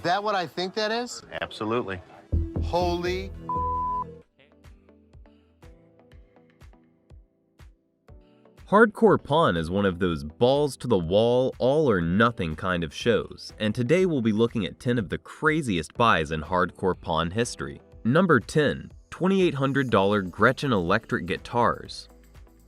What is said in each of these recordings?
that what I think that is? Absolutely. Holy. Hardcore Pawn is one of those balls to the wall, all or nothing kind of shows, and today we'll be looking at 10 of the craziest buys in Hardcore Pawn history. Number 10. $2,800 Gretsch electric guitars.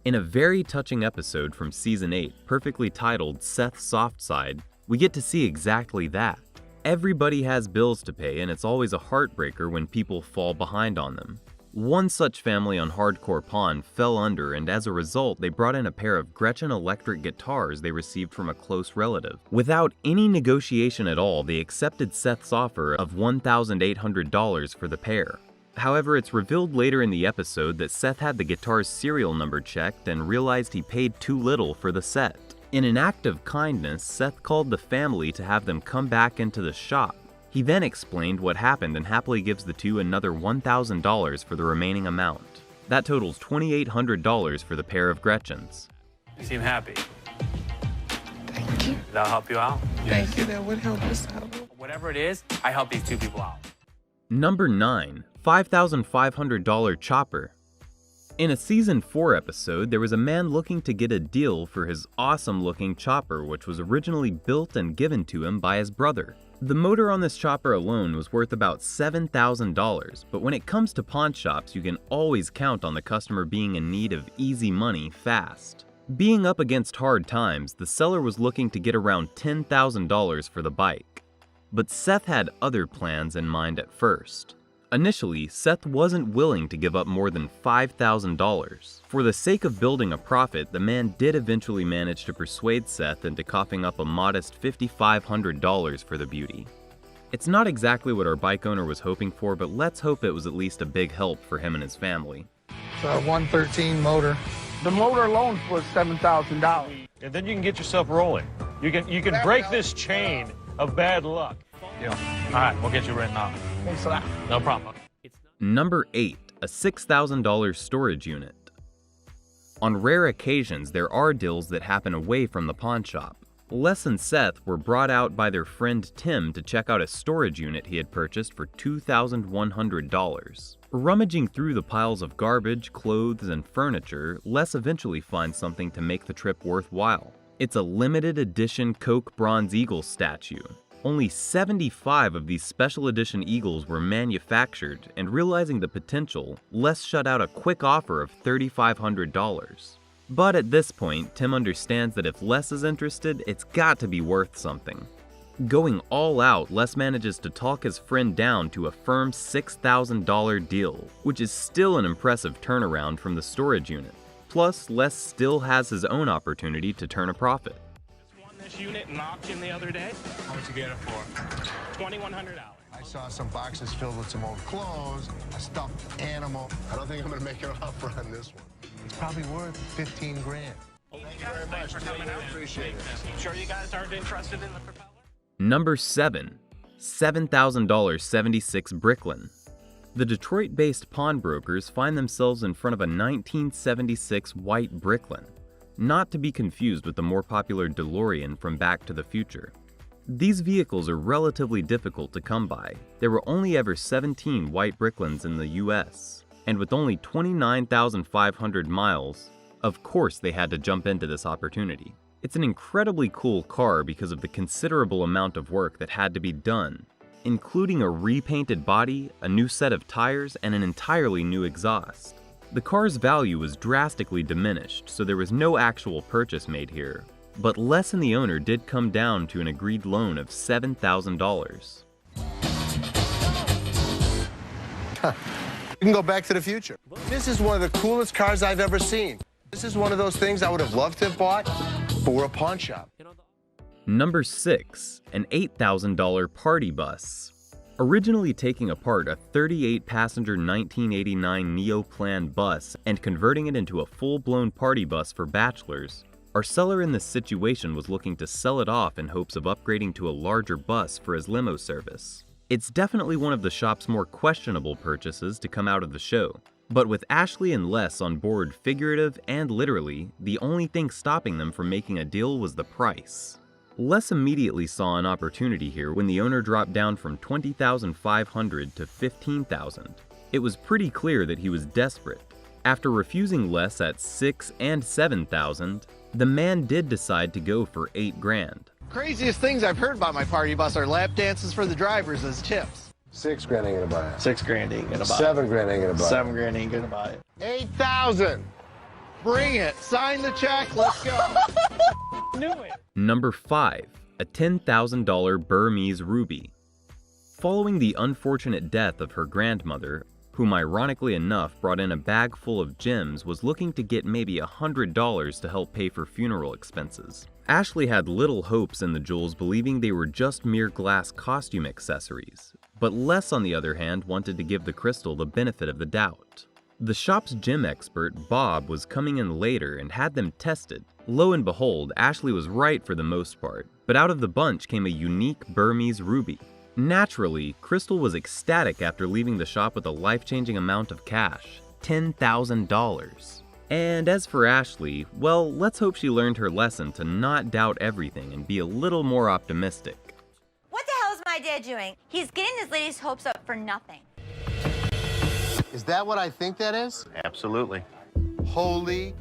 In a very touching episode from Season 8, perfectly titled Seth's Soft Side, we get to see exactly that. Everybody has bills to pay, and it's always a heartbreaker when people fall behind on them. One such family on Hardcore Pawn fell under, and as a result, they brought in a pair of Gretsch electric guitars they received from a close relative. Without any negotiation at all, they accepted Seth's offer of $1,800 for the pair. However, it's revealed later in the episode that Seth had the guitar's serial number checked and realized he paid too little for the set. In an act of kindness, Seth called the family to have them come back into the shop. He then explained what happened and happily gives the two another $1,000 for the remaining amount. That totals $2,800 for the pair of Gretchens. You seem happy. Thank you. That'll help you out. Thank you, that would help us out. Whatever it is, I help these two people out. Number 9. $5,500 chopper. In a Season 4 episode, there was a man looking to get a deal for his awesome-looking chopper, which was originally built and given to him by his brother. The motor on this chopper alone was worth about $7,000, but when it comes to pawn shops, you can always count on the customer being in need of easy money fast. Being up against hard times, the seller was looking to get around $10,000 for the bike. But Seth had other plans in mind at first. Initially, Seth wasn't willing to give up more than $5,000. For the sake of building a profit, the man did eventually manage to persuade Seth into coughing up a modest $5,500 for the beauty. It's not exactly what our bike owner was hoping for, but let's hope it was at least a big help for him and his family. It's a 113 motor. The motor alone was $7,000. And then you can get yourself rolling. You can break this chain of bad luck. Yeah. All right, we'll get you written off. Thanks for that. No problem. Number 8. A $6,000 storage unit. On rare occasions, there are deals that happen away from the pawn shop. Les and Seth were brought out by their friend Tim to check out a storage unit he had purchased for $2,100. Rummaging through the piles of garbage, clothes, and furniture, Les eventually finds something to make the trip worthwhile. It's a limited edition Coke Bronze Eagle statue. Only 75 of these special edition eagles were manufactured, and realizing the potential, Les shut out a quick offer of $3,500. But at this point, Tim understands that if Les is interested, it's got to be worth something. Going all out, Les manages to talk his friend down to a firm $6,000 deal, which is still an impressive turnaround from the storage unit. Plus, Les still has his own opportunity to turn a profit. This unit in auction the other day. How much you get it for? $2,100. I saw some boxes filled with some old clothes, a stuffed animal. I don't think I'm gonna make an offer on this one. It's probably worth 15 grand. Thank you very much for coming out. Appreciate it. Sure you guys aren't interested in the propeller? Number 7. $7,000 76 Bricklin. The Detroit-based pawnbrokers find themselves in front of a 1976 white Bricklin, not to be confused with the more popular DeLorean from Back to the Future. These vehicles are relatively difficult to come by. There were only ever 17 white Bricklins in the US, and with only 29,500 miles, of course they had to jump into this opportunity. It's an incredibly cool car because of the considerable amount of work that had to be done, including a repainted body, a new set of tires, and an entirely new exhaust. The car's value was drastically diminished, so there was no actual purchase made here, but Les and the owner did come down to an agreed loan of $7,000. You can go back to the future. This is one of the coolest cars I've ever seen. This is one of those things I would have loved to have bought for a pawn shop. Number 6. An $8,000 party bus. Originally taking apart a 38-passenger 1989 Neoplan bus and converting it into a full-blown party bus for bachelors, our seller in this situation was looking to sell it off in hopes of upgrading to a larger bus for his limo service. It's definitely one of the shop's more questionable purchases to come out of the show, but with Ashley and Les on board figurative and literally, the only thing stopping them from making a deal was the price. Les immediately saw an opportunity here when the owner dropped down from $20,500 to $15,000. It was pretty clear that he was desperate. After refusing Les at $6,000 and $7,000, the man did decide to go for $8,000. Craziest things I've heard about my party bus are lap dances for the drivers as tips. $6,000 ain't gonna buy it. $6,000 ain't gonna buy it. $7,000 ain't gonna buy it. $7,000 ain't gonna buy it. 8,000. Bring it. Sign the check. Let's go. Knew it. Number 5. A $10,000 Burmese ruby. Following the unfortunate death of her grandmother, whom ironically enough brought in a bag full of gems, was looking to get maybe $100 to help pay for funeral expenses. Ashley had little hopes in the jewels, believing they were just mere glass costume accessories, but Les, on the other hand, wanted to give the crystal the benefit of the doubt. The shop's gem expert, Bob, was coming in later and had them tested. Lo and behold, Ashley was right for the most part, but out of the bunch came a unique Burmese ruby. Naturally, Crystal was ecstatic after leaving the shop with a life-changing amount of cash, $10,000. And as for Ashley, well, let's hope she learned her lesson to not doubt everything and be a little more optimistic. What the hell is my dad doing? He's getting his lady's hopes up for nothing. Is that what I think that is? Absolutely. Holy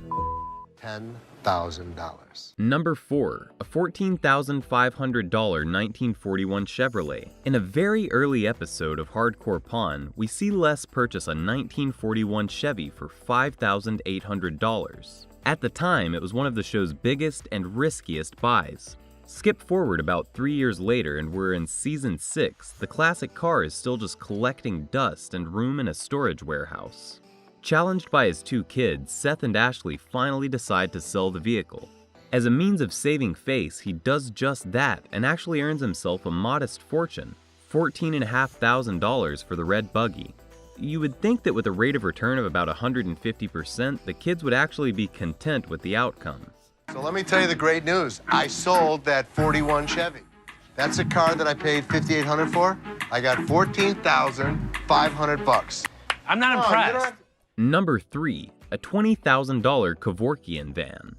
$10,000. Number 4, a $14,500 1941 Chevrolet. In a very early episode of Hardcore Pawn, we see Les purchase a 1941 Chevy for $5,800. At the time, it was one of the show's biggest and riskiest buys. Skip forward about 3 years later and we're in season 6, the classic car is still just collecting dust and room in a storage warehouse. Challenged by his 2 kids, Seth and Ashley finally decide to sell the vehicle. As a means of saving face, he does just that and actually earns himself a modest fortune, $14,500 for the red buggy. You would think that with a rate of return of about 150%, the kids would actually be content with the outcome. So let me tell you the great news. I sold that 41 Chevy. That's a car that I paid $5,800 for. I got $14,500. I'm not impressed. Number 3, a $20,000 Kevorkian van.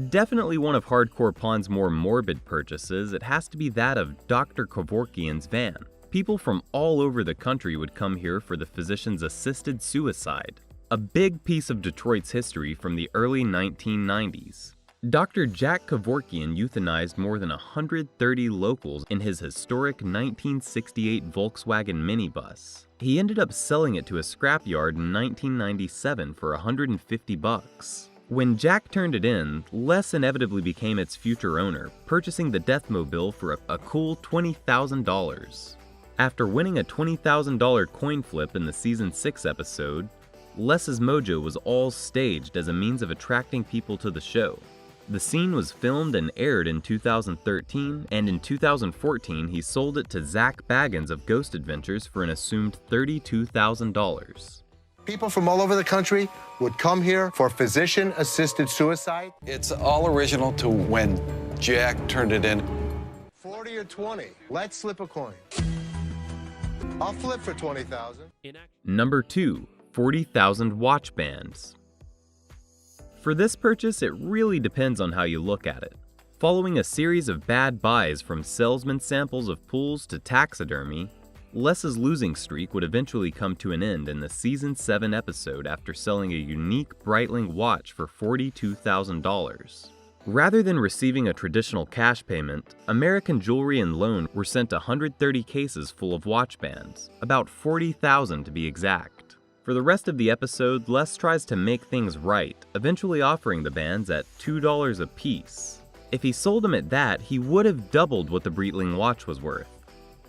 Definitely one of Hardcore Pawn's more morbid purchases, it has to be that of Dr. Kevorkian's van. People from all over the country would come here for the physician's assisted suicide, a big piece of Detroit's history from the early 1990s. Dr. Jack Kevorkian euthanized more than 130 locals in his historic 1968 Volkswagen minibus. He ended up selling it to a scrapyard in 1997 for $150. When Jack turned it in, Les inevitably became its future owner, purchasing the Deathmobile for a cool $20,000. After winning a $20,000 coin flip in the season 6 episode, Les's mojo was all staged as a means of attracting people to the show. The scene was filmed and aired in 2013, and in 2014 he sold it to Zach Baggins of Ghost Adventures for an assumed $32,000. People from all over the country would come here for physician-assisted suicide. It's all original to when Jack turned it in. 40 or 20. Let's slip a coin. I'll flip for 20,000. Number 2, 40,000 watch bands. For this purchase, it really depends on how you look at it. Following a series of bad buys from salesman samples of pools to taxidermy, Les's losing streak would eventually come to an end in the season 7 episode after selling a unique Breitling watch for $42,000. Rather than receiving a traditional cash payment, American Jewelry and Loan were sent 130 cases full of watch bands, about 40,000 to be exact. For the rest of the episode, Les tries to make things right, eventually offering the bands at $2 a piece. If he sold them at that, he would have doubled what the Breitling watch was worth.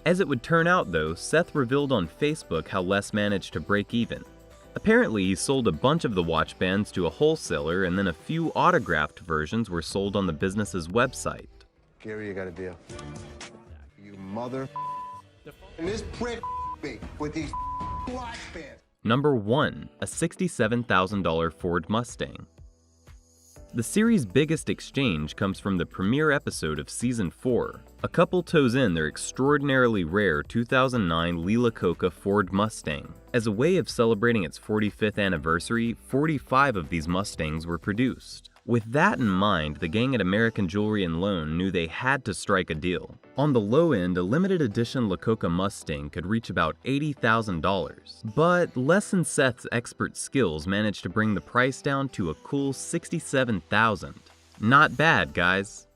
As it would turn out though, Seth revealed on Facebook how Les managed to break even. Apparently, he sold a bunch of the watch bands to a wholesaler and then a few autographed versions were sold on the business's website. Gary, you got a deal. You mother. And this prick me with these watch bands. Number 1, a $67,000 Ford Mustang. The series' biggest exchange comes from the premiere episode of Season 4. A couple tows in their extraordinarily rare 2009 Lila Coca Ford Mustang. As a way of celebrating its 45th anniversary, 45 of these Mustangs were produced. With that in mind, the gang at American Jewelry and Loan knew they had to strike a deal. On the low end, a limited edition Lakota Mustang could reach about $80,000. But Les and Seth's expert skills managed to bring the price down to a cool $67,000. Not bad, guys.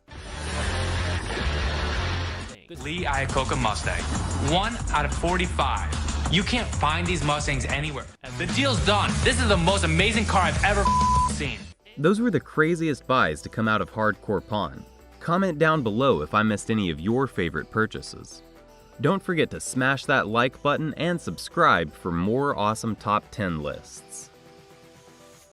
Lee Iacocca Mustang. 1 out of 45. You can't find these Mustangs anywhere. The deal's done. This is the most amazing car I've ever seen. Those were the craziest buys to come out of Hardcore Pawn. Comment down below if I missed any of your favorite purchases. Don't forget to smash that like button and subscribe for more awesome top 10 lists.